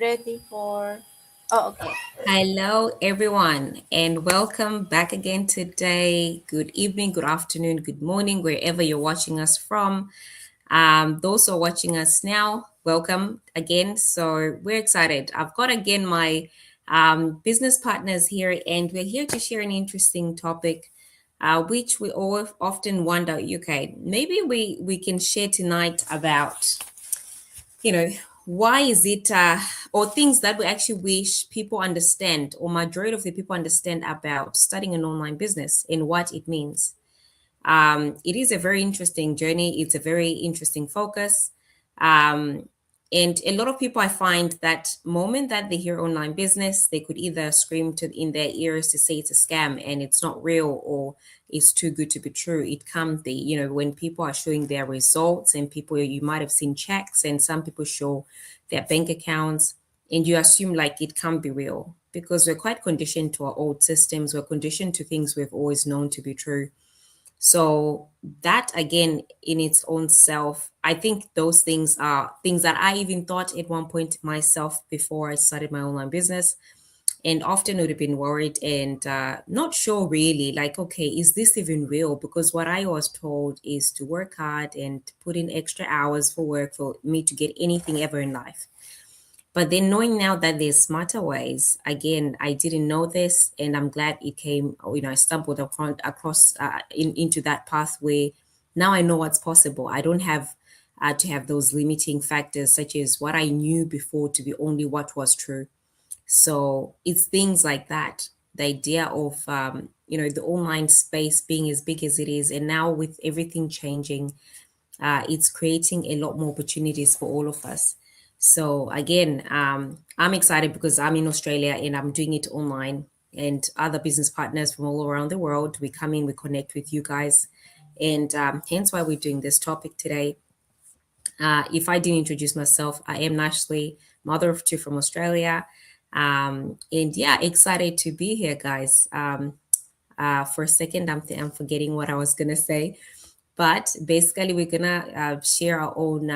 Ready for. Oh, okay. Hello, everyone, and welcome back again today. Good evening, good afternoon, good morning, wherever you're watching us from. Those who are watching us now, welcome again. So, we're excited. I've got again my business partners here, and we're here to share an interesting topic. Which we all often wonder, okay, maybe we can share tonight about you know why is it or things that we actually wish people understand or majority of the people understand about starting an online business and what it means. It is a very interesting journey. It's a very interesting focus. Um, and a lot of people, I find that moment that they hear online business, they could either scream to in their ears to say it's a scam and it's not real, or it's too good to be true. It can't be. When people are showing their results and people, you might have seen checks and some people show their bank accounts, and you assume like it can't be real because we're quite conditioned to our old systems. We're conditioned to things we've always known to be true. So that again in its own self, I think those things are things that I even thought at one point myself before I started my online business, and often would have been worried and not sure really, like, okay, is this even real? Because what I was told is to work hard and put in extra hours for work for me to get anything ever in life. But then knowing now that there's smarter ways, again, I didn't know this, and I'm glad it came. I stumbled across into that pathway. Now I know what's possible. I don't have to have those limiting factors, such as what I knew before to be only what was true. So it's things like that. The idea of the online space being as big as it is, and now with everything changing, it's creating a lot more opportunities for all of us. So again, I'm excited because I'm in Australia and I'm doing it online, and other business partners from all around the world. We come in, we connect with you guys, and hence why we're doing this topic today. If I didn't introduce myself, I am Nashley, mother of two from Australia. And yeah, excited to be here, guys. For a second, I'm forgetting what I was going to say. But basically, we're gonna share our own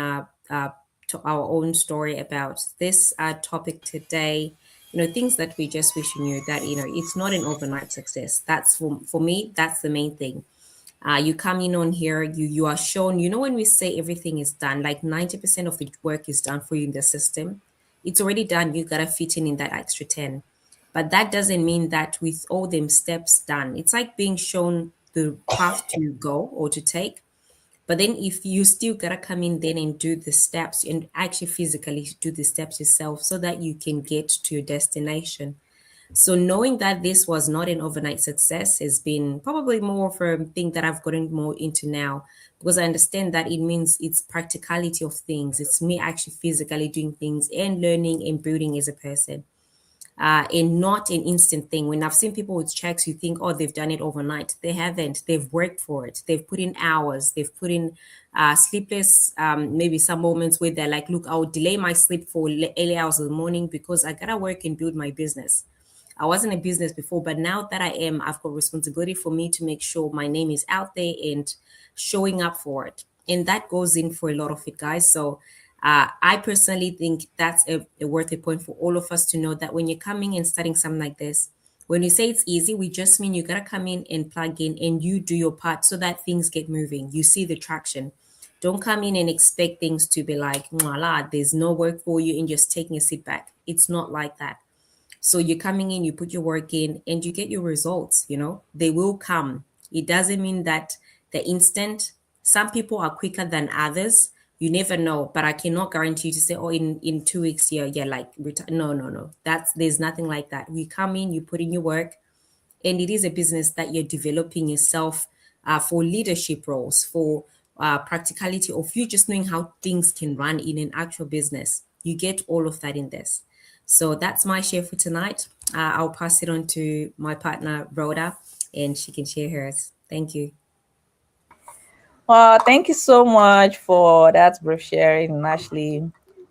story about this topic today. Things that we just wish we knew that it's not an overnight success. That's for me. That's the main thing. You come in on here, you are shown. When we say everything is done, like 90% of the work is done for you in the system. It's already done. You gotta fit in that extra 10. But that doesn't mean that with all them steps done, it's like being shown the path to go or to take, but then if you still gotta come in then and do the steps and actually physically do the steps yourself so that you can get to your destination. So knowing that this was not an overnight success has been probably more of a thing that I've gotten more into now, because I understand that it means it's practicality of things. It's me actually physically doing things and learning and building as a person, and not an instant thing. When I've seen people with checks, you think, oh, they've done it overnight. They haven't. They've worked for it. They've put in hours. They've put in sleepless, maybe some moments where they're like, look, I'll delay my sleep for early hours of the morning because I gotta work and build my business. I wasn't a business before, but now that I am, I've got responsibility for me to make sure my name is out there and showing up for it. And that goes in for a lot of it, guys. So I personally think that's a worthy point for all of us to know that when you're coming and starting something like this, when you say it's easy, we just mean you gotta come in and plug in and you do your part so that things get moving. You see the traction. Don't come in and expect things to be like, voila, there's no work for you and just taking a sit back. It's not like that. So you're coming in, you put your work in, and you get your results. They will come. It doesn't mean that the instant. Some people are quicker than others. You never know, but I cannot guarantee you to say, oh, in 2 weeks, yeah, like no, no, no. There's nothing like that. You come in, you put in your work, and it is a business that you're developing yourself for leadership roles, for practicality of you just knowing how things can run in an actual business. You get all of that in this. So that's my share for tonight. I'll pass it on to my partner Rhoda, and she can share hers. Thank you. Well, thank you so much for that brief sharing, Ashley.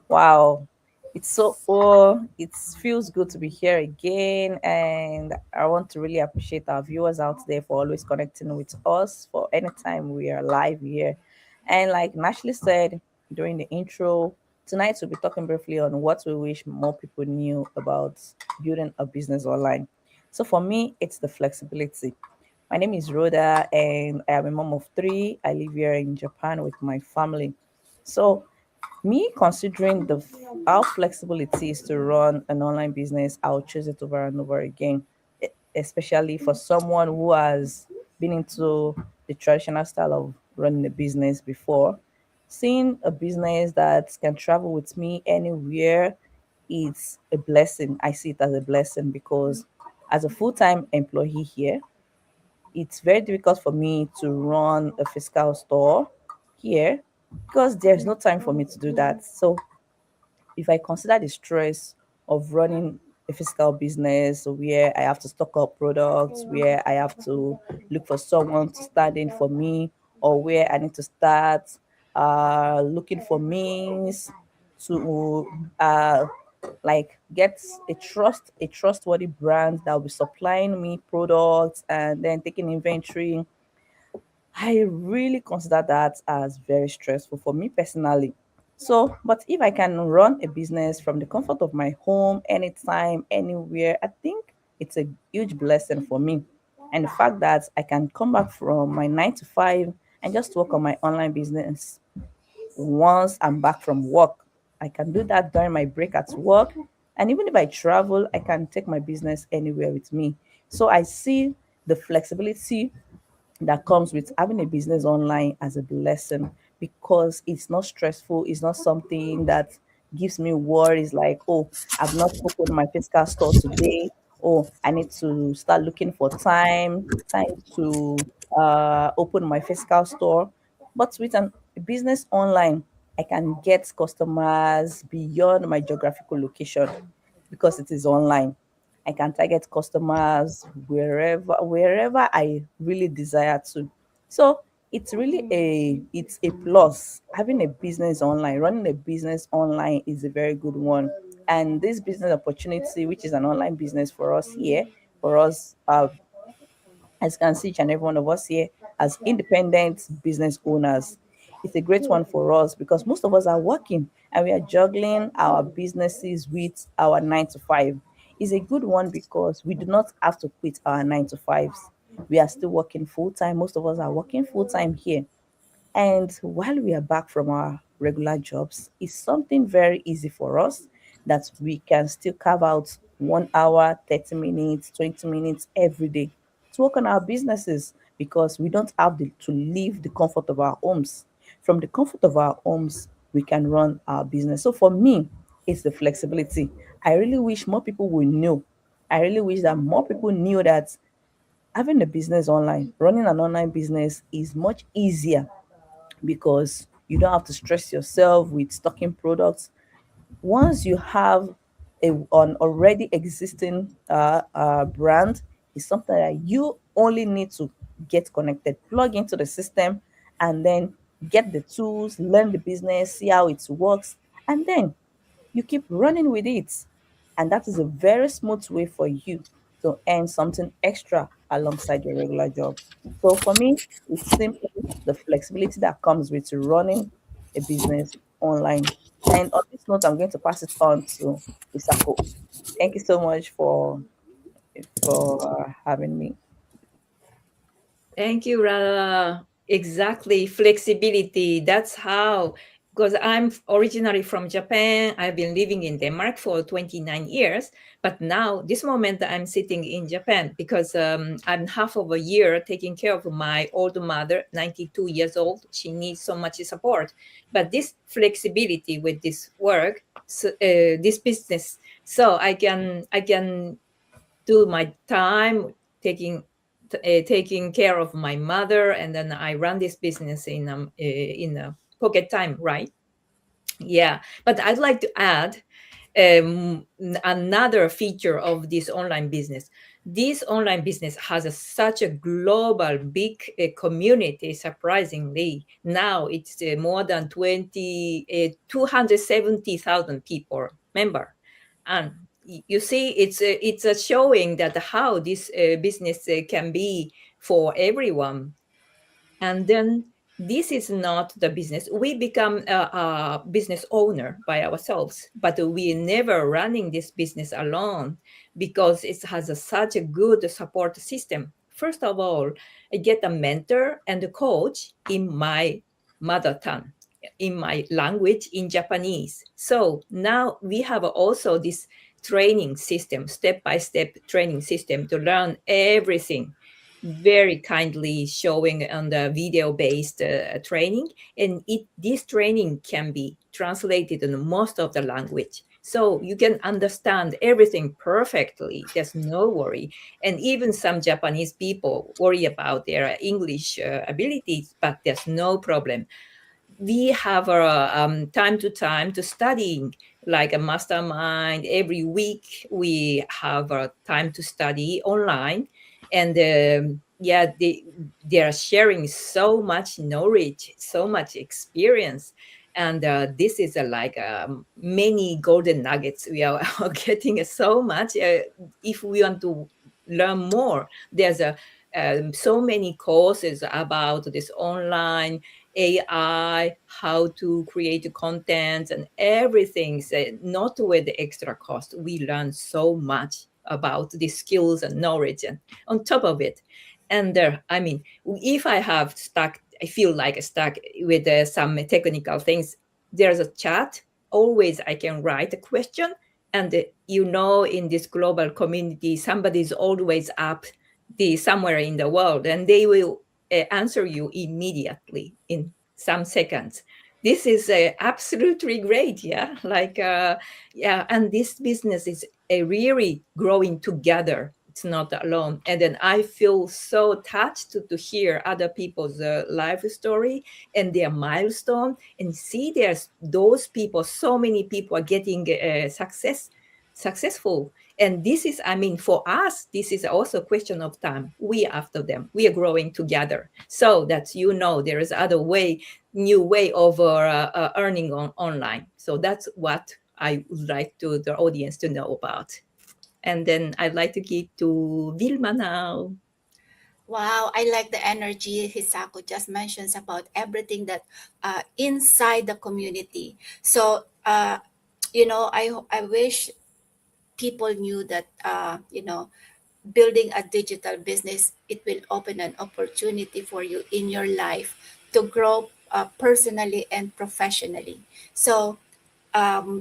Wow, it's so it feels good to be here again, and I want to really appreciate our viewers out there for always connecting with us for anytime we are live here. And like Ashley said during the intro, Tonight, we'll be talking briefly on what we wish more people knew about building a business online. So, for me, it's the flexibility. My name is Rhoda, and I am a mom of three. I live here in Japan with my family. So, me considering how flexible it is to run an online business, I'll choose it over and over again, especially for someone who has been into the traditional style of running a business before. Seeing a business that can travel with me anywhere, it's a blessing. I see it as a blessing because as a full-time employee here, it's very difficult for me to run a physical store here because there's no time for me to do that. So if I consider the stress of running a physical business where I have to stock up products, where I have to look for someone to stand in for me, or where I need to start looking for means to like get a trustworthy brand that will be supplying me products and then taking inventory. I really consider that as very stressful for me personally. So, but if I can run a business from the comfort of my home anytime, anywhere, I think it's a huge blessing for me. And the fact that I can come back from my 9 to 5 and just work on my online business once I'm back from work. I can do that during my break at work. And even if I travel, I can take my business anywhere with me. So I see the flexibility that comes with having a business online as a blessing because it's not stressful. It's not something that gives me worries like, oh, I've not opened my physical store today. Oh, I need to start looking for time to open my physical store. But with a business online, I can get customers beyond my geographical location because it is online. I can target customers wherever I really desire to. So it's a plus. Having a business online, running a business online is a very good one. And this business opportunity, which is an online business for us here, for us as you can see, each and every one of us here as independent business owners. It's a great one for us because most of us are working and we are juggling our businesses with our 9 to 5. It's a good one because we do not have to quit our 9 to 5s. We are still working full time. Most of us are working full time here. And while we are back from our regular jobs, it's something very easy for us that we can still carve out 1 hour, 30 minutes, 20 minutes every day to work on our businesses because we don't have to leave the comfort of our homes. From the comfort of our homes, we can run our business. So for me, it's the flexibility. I really wish more people would know. I really wish that more people knew that having a business online, running an online business is much easier because you don't have to stress yourself with stocking products. Once you have an already existing brand, it's something that you only need to get connected, plug into the system, and then get the tools, learn the business, see how it works, and then you keep running with it. And that is a very smooth way for you to earn something extra alongside your regular job. So for me, it's simply the flexibility that comes with running a business online. And on this note, I'm going to pass it on to Isako. Thank you so much for having me. Thank you, Rada. Exactly, flexibility. That's how, because I'm originally from Japan. I've been living in Denmark for 29 years. But now, this moment, I'm sitting in Japan because I'm half of a year taking care of my old mother, 92 years old. She needs so much support. But this flexibility with this work, so, this business, so I can do my time taking care of my mother, and then I run this business in a pocket time, right? Yeah, but I'd like to add another feature of this online business. This online business has such a global, big community. Surprisingly, now it's more than 270,000 people member, and you see, it's a showing that how this business can be for everyone. And then this is not the business. We become a business owner by ourselves, but we never running this business alone because it has such a good support system. First of all, I get a mentor and a coach in my mother tongue, in my language, in Japanese. So now we have also this training system, step by step training system to learn everything, very kindly showing on the video based training, and this training can be translated in most of the language, so you can understand everything perfectly. There's no worry. And even some Japanese people worry about their English abilities, but there's no problem. We have time to time to studying, like a mastermind every week. We have time to study online, and yeah, they are sharing so much knowledge, so much experience, and this is like many golden nuggets we are getting so much. If we want to learn more, there's so many courses about this online AI, how to create content and everything, so not with the extra cost. We learn so much about the skills and knowledge and on top of it. And I mean, if I have stuck, I feel like stuck with some technical things, there's a chat. Always I can write a question. And in this global community, somebody's always up the somewhere in the world, and they will answer you immediately in some seconds. This is absolutely great, yeah. Yeah, and this business is really growing together. It's not alone, and then I feel so touched to hear other people's life story and their milestone, and see there's those people. So many people are getting successful, and this is, I mean, for us, this is also a question of time. We after them, we are growing together, so that there is other way, new way of earning online. So that's what I would like to the audience to know about. And then I'd like to give to Vilma now. Wow, I like the energy Hisako just mentions about everything that inside the community. So, I wish people knew that, building a digital business, it will open an opportunity for you in your life to grow personally and professionally. So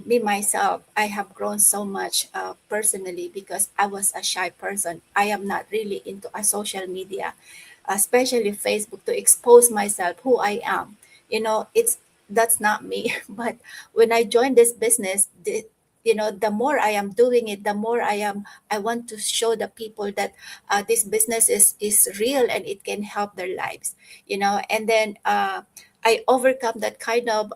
me myself, I have grown so much personally because I was a shy person. I am not really into a social media, especially Facebook, to expose myself who I am. It's that's not me. But when I joined this business, the more I am doing it, the more I want to show the people that this business is real and it can help their lives. And then I overcome that kind of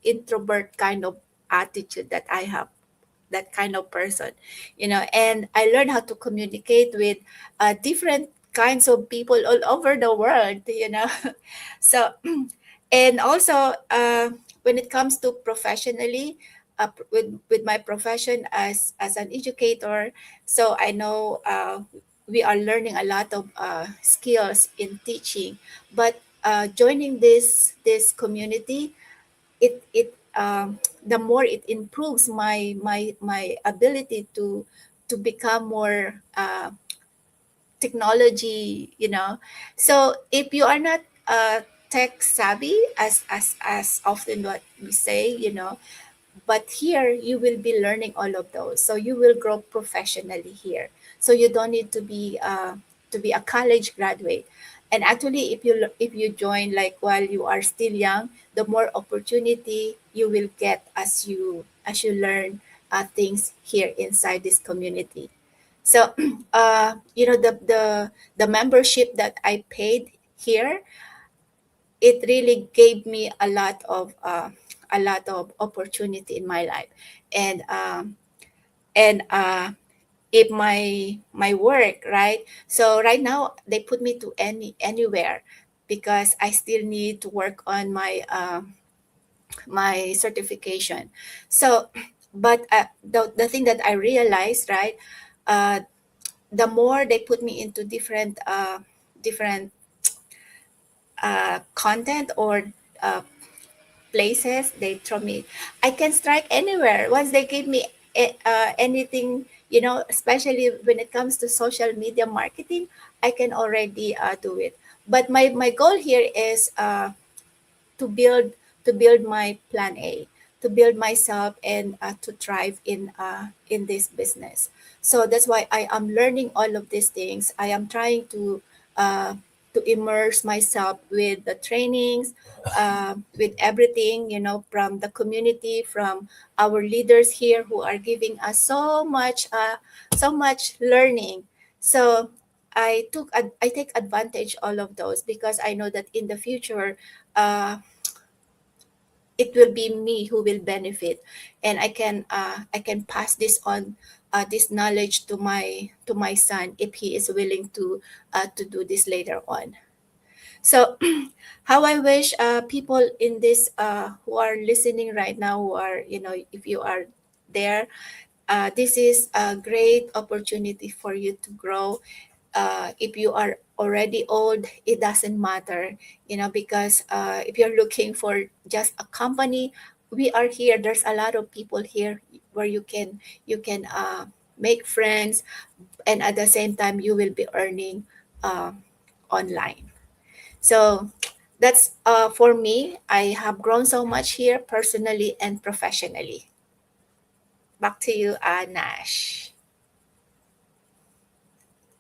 introvert kind of attitude that I have, that kind of person, and I learned how to communicate with different kinds of people all over the world. So, and also when it comes to professionally, with my profession as an educator, so I know we are learning a lot of skills in teaching, but joining this community, the more it improves my ability to become more technology. So if you are not tech savvy, as often what we say, but here you will be learning all of those, so you will grow professionally here. So you don't need to be a college graduate. And actually, if you join like while you are still young, the more opportunity you will get as you learn things here inside this community. So the membership that I paid here, it really gave me a lot of opportunity in my life. And if my work, right, so right now they put me to anywhere because I still need to work on my certification. So but the thing that I realized, right, uh, the more they put me into different content or uh, places, they throw me. I can strike anywhere once they give me anything, especially when it comes to social media marketing. I can already do it. But my goal here is to build to build my plan A, to build myself and to thrive in this business. So that's why I am learning all of these things. I am trying uh, to immerse myself with the trainings, with everything, from the community, from our leaders here who are giving us so much learning. So I take advantage all of those because I know that in the future, uh, it will be me who will benefit, and I can pass this on, this knowledge to my son if he is willing to do this later on. So how I wish people in this who are listening right now, who are, if you are there, this is a great opportunity for you to grow. If you are already old, it doesn't matter, because if you're looking for just a company, we are here. There's a lot of people here where you can make friends, and at the same time you will be earning uh, online. So that's for me. I have grown so much here personally and professionally. Back to you, Nash.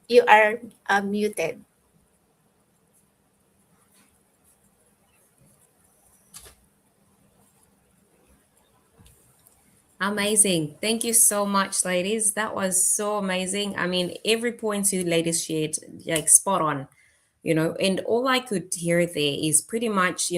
You are muted. Amazing. Thank you so much, ladies. That was so amazing. I mean, every point you ladies shared, like spot on, and all I could hear there is pretty much,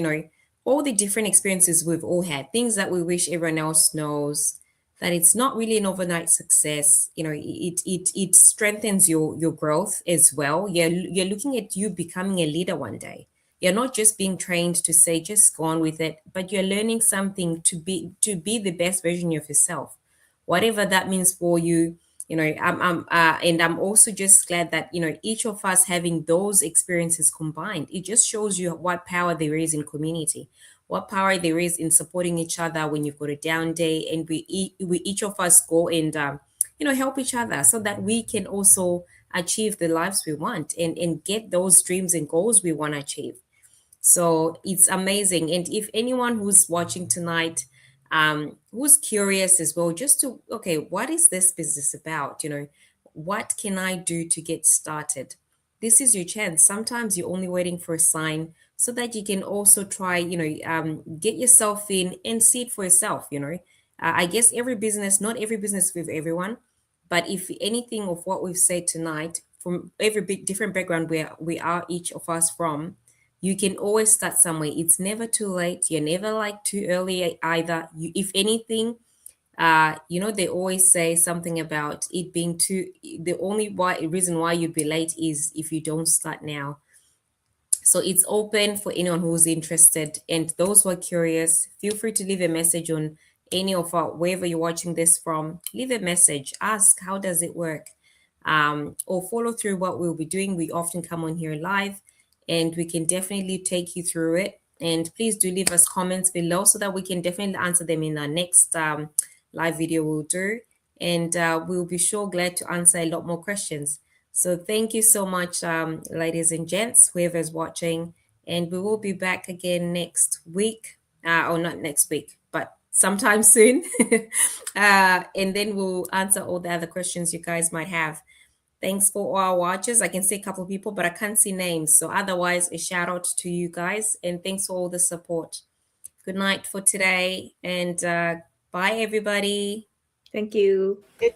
all the different experiences we've all had, things that we wish everyone else knows, that it's not really an overnight success. It strengthens your growth as well. You're looking at you becoming a leader one day. You're not just being trained to say just go on with it, but you're learning something to be the best version of yourself, whatever that means for you. And I'm also just glad that each of us having those experiences combined, it just shows you what power there is in community, what power there is in supporting each other when you've got a down day, and we each of us go and help each other so that we can also achieve the lives we want and get those dreams and goals we want to achieve. So it's amazing. And if anyone who's watching tonight, who's curious as well, just to, okay, what is this business about? What can I do to get started? This is your chance. Sometimes you're only waiting for a sign so that you can also try, get yourself in and see it for yourself. I guess every business, not every business with everyone, but if anything of what we've said tonight, from every big different background where we are each of us from, you can always start somewhere. It's never too late. You're never like too early either. If anything, they always say something about it being too. The only reason why you'd be late is if you don't start now. So it's open for anyone who's interested. And those who are curious, feel free to leave a message on any of our, wherever you're watching this from. Leave a message, ask how does it work, or follow through what we'll be doing. We often come on here live and we can definitely take you through it. And please do leave us comments below so that we can definitely answer them in our next live video we'll do. And we'll be sure glad to answer a lot more questions. So thank you so much, ladies and gents, whoever's watching. And we will be back again next week, or not next week, but sometime soon. And then we'll answer all the other questions you guys might have. Thanks for all our watchers. I can see a couple of people, but I can't see names. So otherwise, a shout out to you guys. And thanks for all the support. Good night for today. And bye, everybody. Thank you. Good